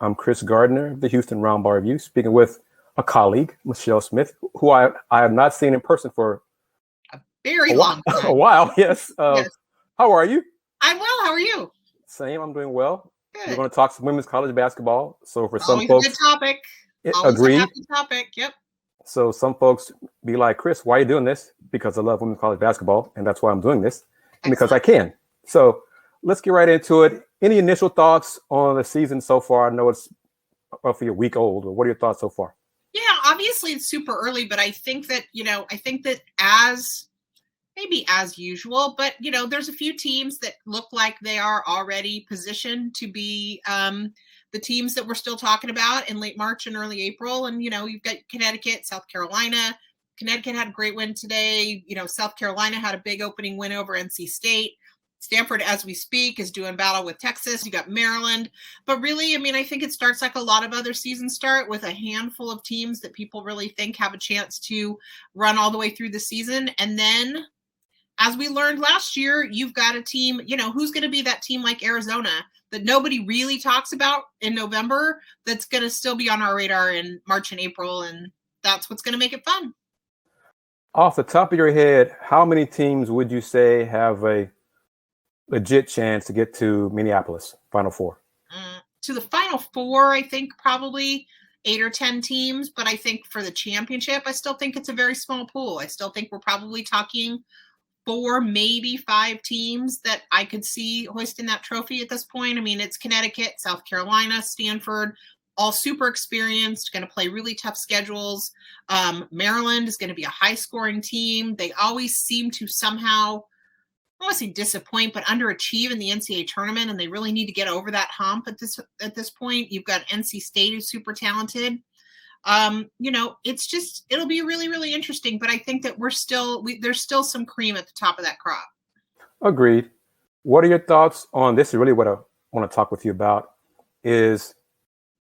I'm Chris Gardner of the Houston Round Bar Review, speaking with a colleague, Michelle Smith, who I have not seen in person for Very a while. long A time. while, yes. Yes. How are you? I'm well. How are you? Same. I'm doing well. We're Good. going to talk some women's college basketball. So for some Always a good folks, topic. Always a agreed. happy topic. Yep. So some folks be like, Chris, why are you doing this? Because I love women's college basketball, and that's why I'm doing this, and because I Excellent. can. So let's get right into it. Any initial thoughts on the season so far? I know it's roughly a week old. But what are your thoughts so far? Yeah, obviously it's super early, but I think that, as maybe as usual, but there's a few teams that look like they are already positioned to be the teams that we're still talking about in late March and early April. And you've got Connecticut, South Carolina. Connecticut had a great win today. South Carolina had a big opening win over NC State. Stanford, as we speak, is doing battle with Texas. You got Maryland. But really, I think it starts like a lot of other seasons start, with a handful of teams that people really think have a chance to run all the way through the season. And then, as we learned last year, you've got a team, who's going to be that team like Arizona that nobody really talks about in November, that's going to still be on our radar in March and April. And that's what's going to make it fun. Off the top of your head, how many teams would you say have a legit chance to get to Minneapolis Final Four? To the Final Four, I think probably 8 or 10 teams. But I think for the championship, I still think it's a very small pool. I still think we're probably talking 4, maybe 5 teams that I could see hoisting that trophy at this point. It's Connecticut, South Carolina, Stanford, all super experienced, going to play really tough schedules. Maryland is going to be a high-scoring team. They always seem to somehow, I don't want to say disappoint, but underachieve in the NCAA tournament, and they really need to get over that hump at this point. You've got NC State, who's super talented. It'll be really, really interesting, but I think that there's still some cream at the top of that crop. Agreed. What are your thoughts on this? Is really what I want to talk with you about, is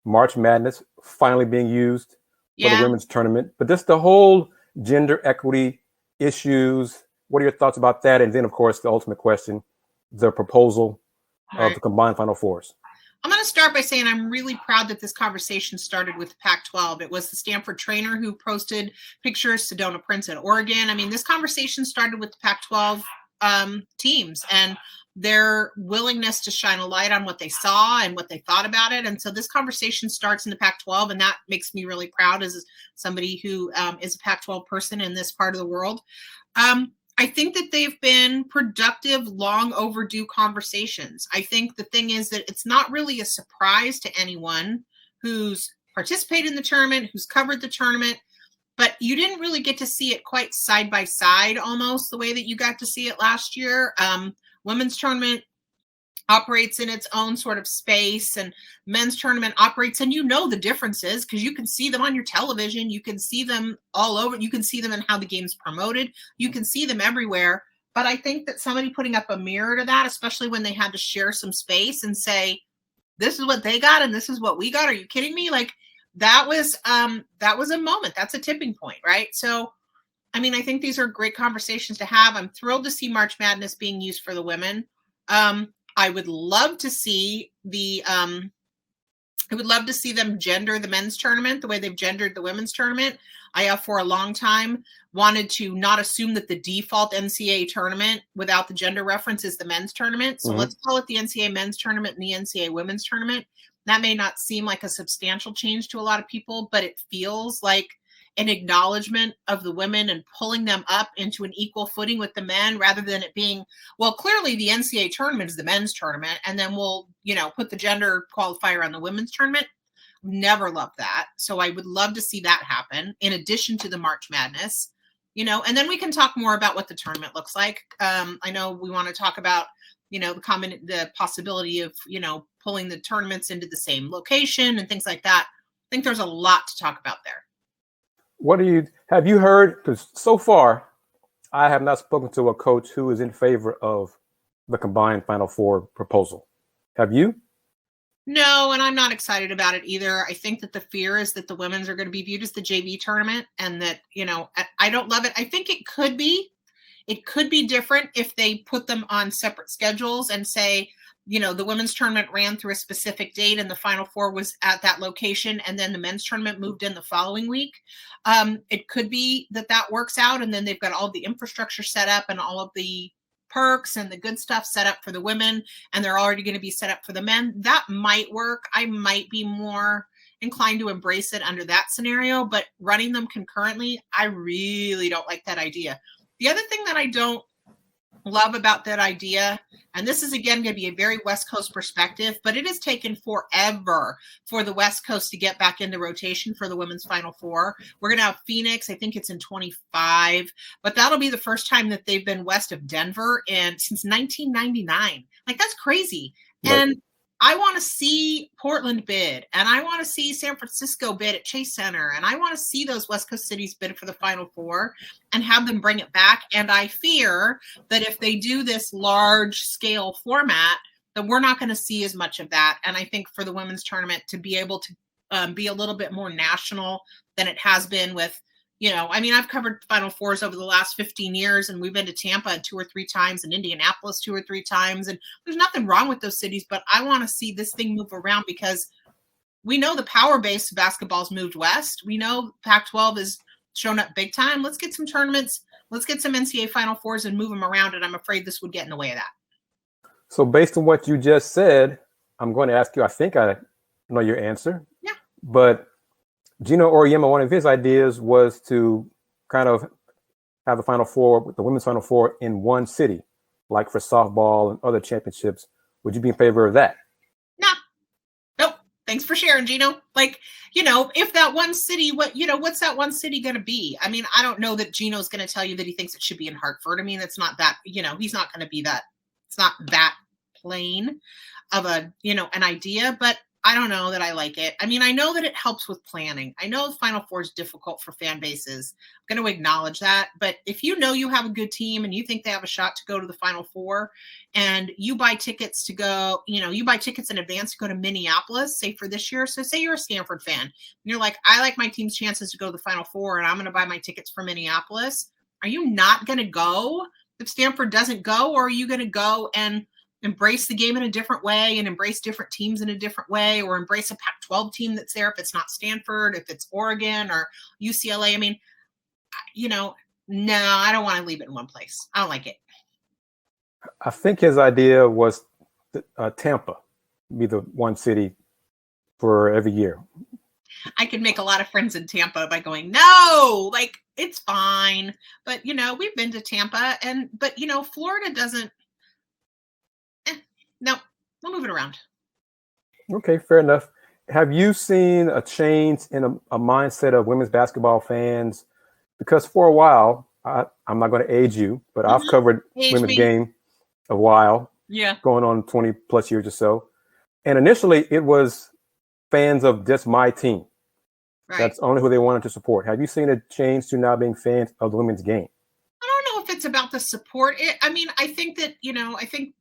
March Madness finally being used for the women's tournament, but just the whole gender equity issues. What are your thoughts about that? And then, of course, the ultimate question, the proposal of the combined Final Fours. I'm going to start by saying I'm really proud that this conversation started with the Pac-12. It was the Stanford trainer who posted pictures, Sedona Prince at Oregon. This conversation started with the Pac-12 teams and their willingness to shine a light on what they saw and what they thought about it. And so this conversation starts in the Pac-12, and that makes me really proud as somebody who is a Pac-12 person in this part of the world. I think that they've been productive, long overdue conversations. I think the thing is that it's not really a surprise to anyone who's participated in the tournament, who's covered the tournament, but you didn't really get to see it quite side by side, almost the way that you got to see it last year. Women's tournament operates in its own sort of space, and men's tournament operates, and the differences because you can see them on your television. You can see them all over. You can see them in how the game's promoted. You can see them everywhere. But I think that somebody putting up a mirror to that, especially when they had to share some space and say, this is what they got and this is what we got. Are you kidding me? Like that was a moment. That's a tipping point, right? So, I think these are great conversations to have. I'm thrilled to see March Madness being used for the women. I would love to see them gender the men's tournament the way they've gendered the women's tournament. I have for a long time wanted to not assume that the default NCAA tournament without the gender reference is the men's tournament. So let's call it the NCAA men's tournament and the NCAA women's tournament. That may not seem like a substantial change to a lot of people, but it feels like an acknowledgement of the women and pulling them up into an equal footing with the men, rather than it being, well, clearly the NCAA tournament is the men's tournament, and then we'll, put the gender qualifier on the women's tournament. Never loved that. So I would love to see that happen in addition to the March Madness, and then we can talk more about what the tournament looks like. I know we want to talk about, the possibility of, pulling the tournaments into the same location and things like that. I think there's a lot to talk about there. Have you heard, because so far I have not spoken to a coach who is in favor of the combined Final Four proposal. Have you? No, and I'm not excited about it either. I think that the fear is that the women's are going to be viewed as the JV tournament, and that, I don't love it. I think it could be different if they put them on separate schedules and say the women's tournament ran through a specific date and the Final Four was at that location, and then the men's tournament moved in the following week. It could be that works out, and then they've got all the infrastructure set up and all of the perks and the good stuff set up for the women, and they're already going to be set up for the men. That might work. I might be more inclined to embrace it under that scenario, but running them concurrently, I really don't like that idea. The other thing that I don't love about that idea, and this is again going to be a very West Coast perspective, but it has taken forever for the West Coast to get back into rotation for the women's Final Four. We're going to have Phoenix, I think it's in 25, but that'll be the first time that they've been west of Denver since 1999. Like, that's crazy. Right. And I want to see Portland bid, and I want to see San Francisco bid at Chase Center, and I want to see those West Coast cities bid for the Final Four and have them bring it back. And I fear that if they do this large-scale format, that we're not going to see as much of that. And I think for the women's tournament to be able to be a little bit more national than it has been with, I've covered Final Fours over the last 15 years, and we've been to Tampa 2 or 3 times and Indianapolis 2 or 3 times. And there's nothing wrong with those cities, but I want to see this thing move around because we know the power base of basketball's moved west. We know Pac-12 has shown up big time. Let's get some tournaments. Let's get some NCAA Final Fours and move them around. And I'm afraid this would get in the way of that. So based on what you just said, I'm going to ask you, I think I know your answer. Yeah. But Gino Auriemma, one of his ideas was to kind of have the Final Four, the women's Final Four in one city, like for softball and other championships. Would you be in favor of that? No. Nope. Thanks for sharing, Gino. Like, if that one city, what's that one city going to be? I mean, I don't know that Gino's going to tell you that he thinks it should be in Hartford. I mean, it's not that, he's not going to be that. It's not that plain of an idea, but I don't know that I like it. I mean, I know that it helps with planning. I know the Final Four is difficult for fan bases. I'm going to acknowledge that. But if you have a good team and you think they have a shot to go to the Final Four, and you buy tickets to go, you buy tickets in advance to go to Minneapolis, say for this year. So say you're a Stanford fan and you're like, I like my team's chances to go to the Final Four and I'm going to buy my tickets for Minneapolis. Are you not going to go if Stanford doesn't go, or are you going to go and embrace the game in a different way and embrace different teams in a different way, or embrace a Pac-12 team that's there if it's not Stanford, if it's Oregon or UCLA? I mean, no, I don't want to leave it in one place. I don't like it. I think his idea was Tampa be the one city for every year. I could make a lot of friends in Tampa by going, no, like, it's fine. But, we've been to Tampa but Florida doesn't. No, we'll move it around. Okay, fair enough. Have you seen a change in a mindset of women's basketball fans? Because for a while, I'm not going to age you, but I've covered women's game a while. Yeah. Going on 20 plus years or so. And initially, it was fans of just my team. Right. That's only who they wanted to support. Have you seen a change to now being fans of the women's game? I don't know if it's about the support. I think that, I think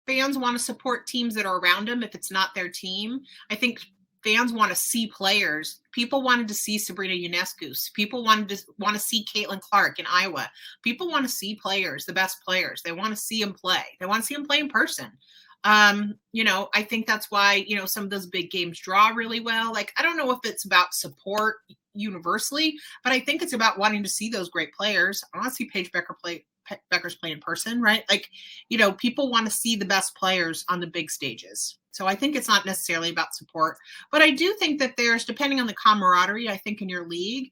fans want to support teams that are around them if it's not their team. I think fans want to see players. People wanted to see Sabrina Ionescu. People want to see Caitlin Clark in Iowa. People want to see players, the best players. They want to see them play. They want to see them play in person. I think that's why, some of those big games draw really well. Like, I don't know if it's about support universally, but I think it's about wanting to see those great players. I want to see Paige Beckers play in person, right? Like, people want to see the best players on the big stages. So I think it's not necessarily about support, but I do think that there's, depending on the camaraderie, I think in your league,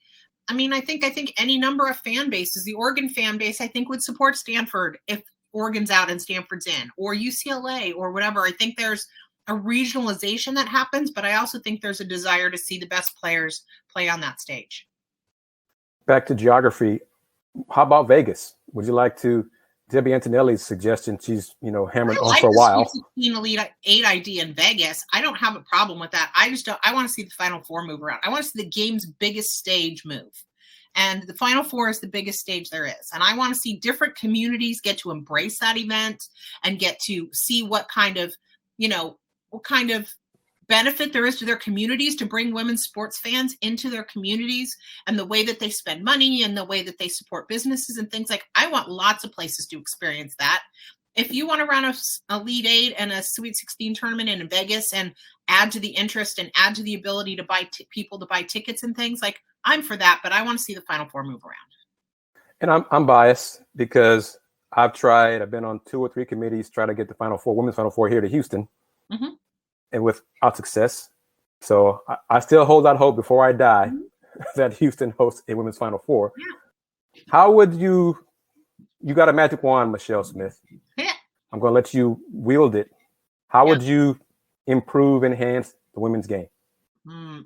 I think any number of fan bases, the Oregon fan base, I think would support Stanford if Oregon's out and Stanford's in, or UCLA or whatever. I think there's a regionalization that happens, but I also think there's a desire to see the best players play on that stage. Back to geography. How about Vegas? Would you like to, Debbie Antonelli's suggestion, she's, hammered on for a while. Elite 8 idea in Vegas. I don't have a problem with that. I want to see the Final Four move around. I want to see the game's biggest stage move. And the Final Four is the biggest stage there is. And I want to see different communities get to embrace that event and get to see what kind of benefit there is to their communities to bring women's sports fans into their communities, and the way that they spend money and the way that they support businesses and things. Like, I want lots of places to experience that. if you want to run a Elite Eight and a Sweet 16 tournament in Vegas and add to the interest and add to the ability to buy people to buy tickets and things, like, I'm for that, but I want to see the Final Four move around. And I'm biased because I've been on 2 or 3 committees trying to get the women's Final Four here to Houston, and without success. So I still hold out hope before I die that Houston hosts a women's Final Four. Yeah. How would you got a magic wand, Michelle Smith. Yeah. I'm going to let you wield it. How would you enhance the women's game?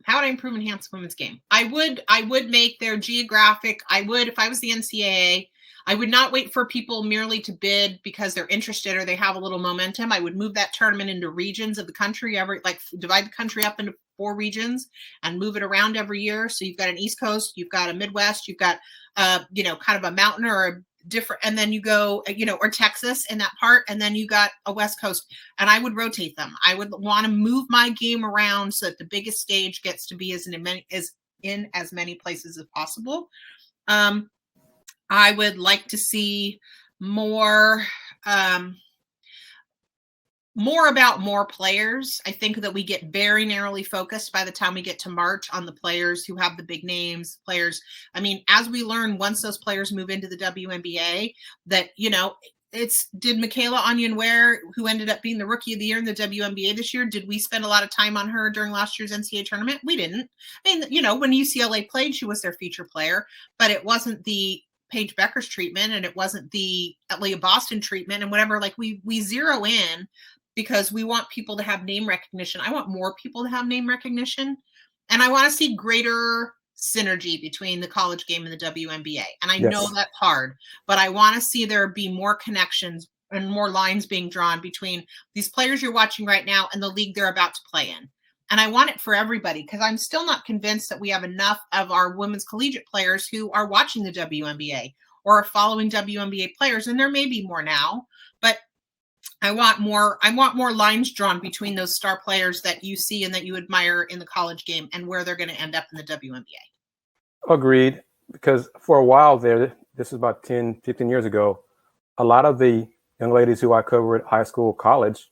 How would I enhance the women's game? I would make their geographic. If I was the NCAA, I would not wait for people merely to bid because they're interested or they have a little momentum. I would move that tournament into regions of the country, divide the country up into 4 regions and move it around every year. So you've got an East Coast, you've got a Midwest, you've got, kind of a mountain or a different, and then you go, or Texas in that part, and then you got a West Coast, and I would rotate them. I would want to move my game around so that the biggest stage gets to be in as many places as possible. I would like to see more about more players. I think that we get very narrowly focused by the time we get to March on the players who have the big names, players. I mean, as we learn, once those players move into the WNBA, that, did Michaela Onyenwere, who ended up being the Rookie of the Year in the WNBA this year, did we spend a lot of time on her during last year's NCAA tournament? We didn't. I mean, when UCLA played, she was their feature player, but it wasn't the Paige Becker's treatment, and it wasn't the Leah Boston treatment and whatever. Like, we zero in because we want people to have name recognition. I want more people to have name recognition, and I want to see greater synergy between the college game and the WNBA. And I know that's hard, but I want to see there be more connections and more lines being drawn between these players you're watching right now and the league they're about to play in. And I want it for everybody, because I'm still not convinced that we have enough of our women's collegiate players who are watching the WNBA or are following WNBA players. And there may be more now, but I want more lines drawn between those star players that you see and that you admire in the college game and where they're going to end up in the WNBA. Agreed. Because for a while there, this is about 10, 15 years ago, a lot of the young ladies who I covered high school, college,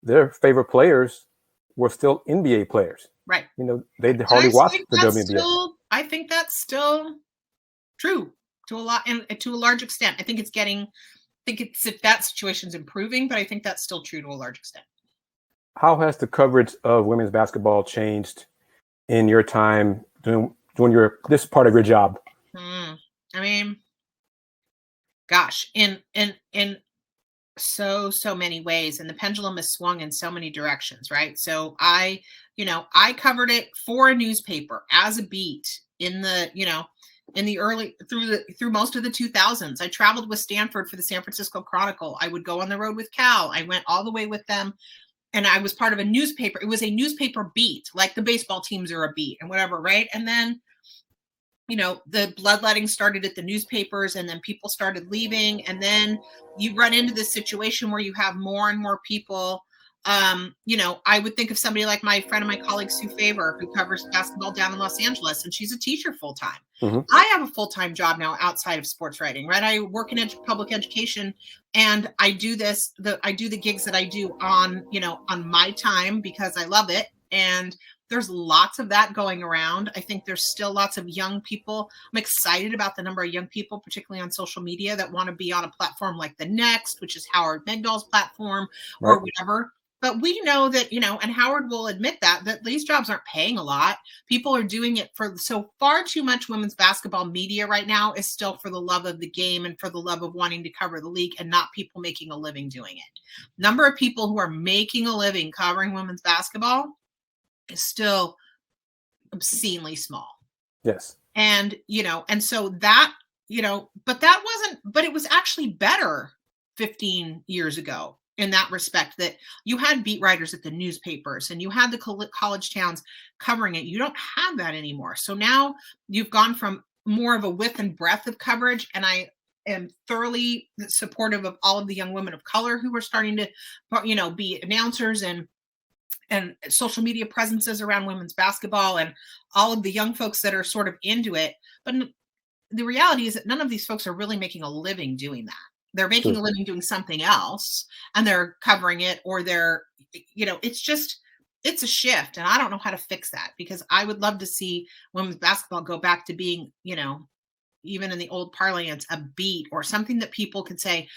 their favorite players were still NBA players. Right. They hardly watched the WNBA. I think that's still true to a large extent. I think if that situation's improving, but I think that's still true to a large extent. How has the coverage of women's basketball changed in your time doing this part of your job? I mean, gosh, in so many ways, and the pendulum has swung in so many directions, right? So I covered it for a newspaper as a beat in the early through most of the 2000s. I traveled with Stanford for the San Francisco Chronicle. I would go on the road with Cal. I went all the way with them, and I was part of a newspaper. It was a newspaper beat, like the baseball teams are a beat and whatever, right? And then the bloodletting started at the newspapers, and then people started leaving. And then you run into this situation where you have more and more people. I would think of somebody like my friend and my colleague, Sue Favor, who covers basketball down in Los Angeles, and she's a teacher full-time. Mm-hmm. I have a full-time job now outside of sports writing, right? I work in public education, and I do the gigs that I do on my time because I love it. And there's lots of that going around. I think there's still lots of young people. I'm excited about the number of young people, particularly on social media, that want to be on a platform like The Next, which is Howard Megdal's platform, right, or whatever. But we know that, and Howard will admit that these jobs aren't paying a lot. People are doing it so far too much women's basketball media right now is still for the love of the game and for the love of wanting to cover the league, and not people making a living doing it. Number of people who are making a living covering women's basketball is still obscenely small. Yes. And, and so that, but it was actually better 15 years ago in that respect, that you had beat writers at the newspapers and you had the college towns covering it. You don't have that anymore. So now you've gone from more of a width and breadth of coverage. And I am thoroughly supportive of all of the young women of color who are starting to, be announcers and social media presences around women's basketball, and all of the young folks that are sort of into it. But the reality is that none of these folks are really making a living doing that. They're making True. a living doing something else, and they're covering it, or they're, it's a shift. And I don't know how to fix that, because I would love to see women's basketball go back to being, even in the old parlance, a beat or something that people could say,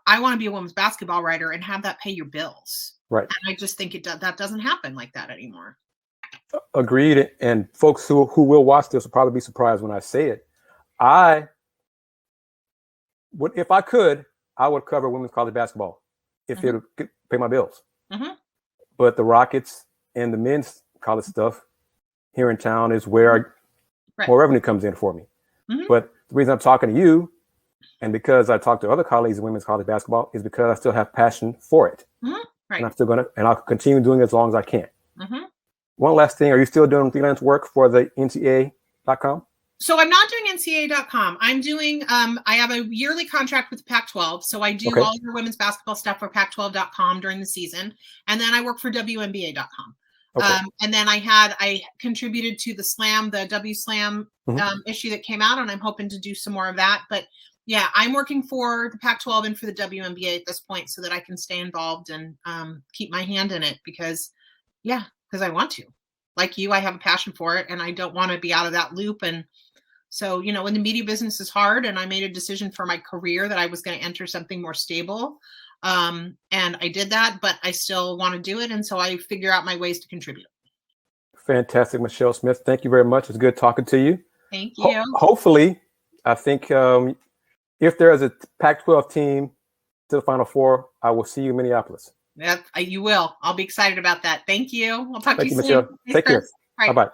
I want to be a women's basketball writer and have that pay your bills. Right. And I just think that doesn't happen like that anymore. Agreed. And folks who will watch this will probably be surprised when I say it. I would, if I could, I would cover women's college basketball if it would pay my bills. Mm-hmm. But the Rockets and the men's college stuff here in town is where more revenue comes in for me. Mm-hmm. But the reason I'm talking to you, and because I talk to other colleagues in women's college basketball, is because I still have passion for it. Mm-hmm. Right. And I'm still and I'll continue doing it as long as I can. Mm-hmm. One last thing, are you still doing freelance work for the NCAA.com? So I'm not doing NCAA.com. I'm doing, I have a yearly contract with Pac-12. So I do all your women's basketball stuff for Pac-12.com during the season. And then I work for WNBA.com. Okay. And then I contributed to the W Slam issue that came out, and I'm hoping to do some more of that. But yeah, I'm working for the Pac-12 and for the WNBA at this point, so that I can stay involved and keep my hand in it, because I want to. Like you, I have a passion for it, and I don't want to be out of that loop. And so, when the media business is hard, and I made a decision for my career that I was going to enter something more stable. And I did that, but I still want to do it. And so I figure out my ways to contribute. Fantastic, Michelle Smith. Thank you very much. It's good talking to you. Thank you. Hopefully, I think if there is a Pac-12 team to the Final Four, I will see you in Minneapolis. You will. I'll be excited about that. Thank you. We'll talk to you soon. Michelle. Take care. Bye-bye.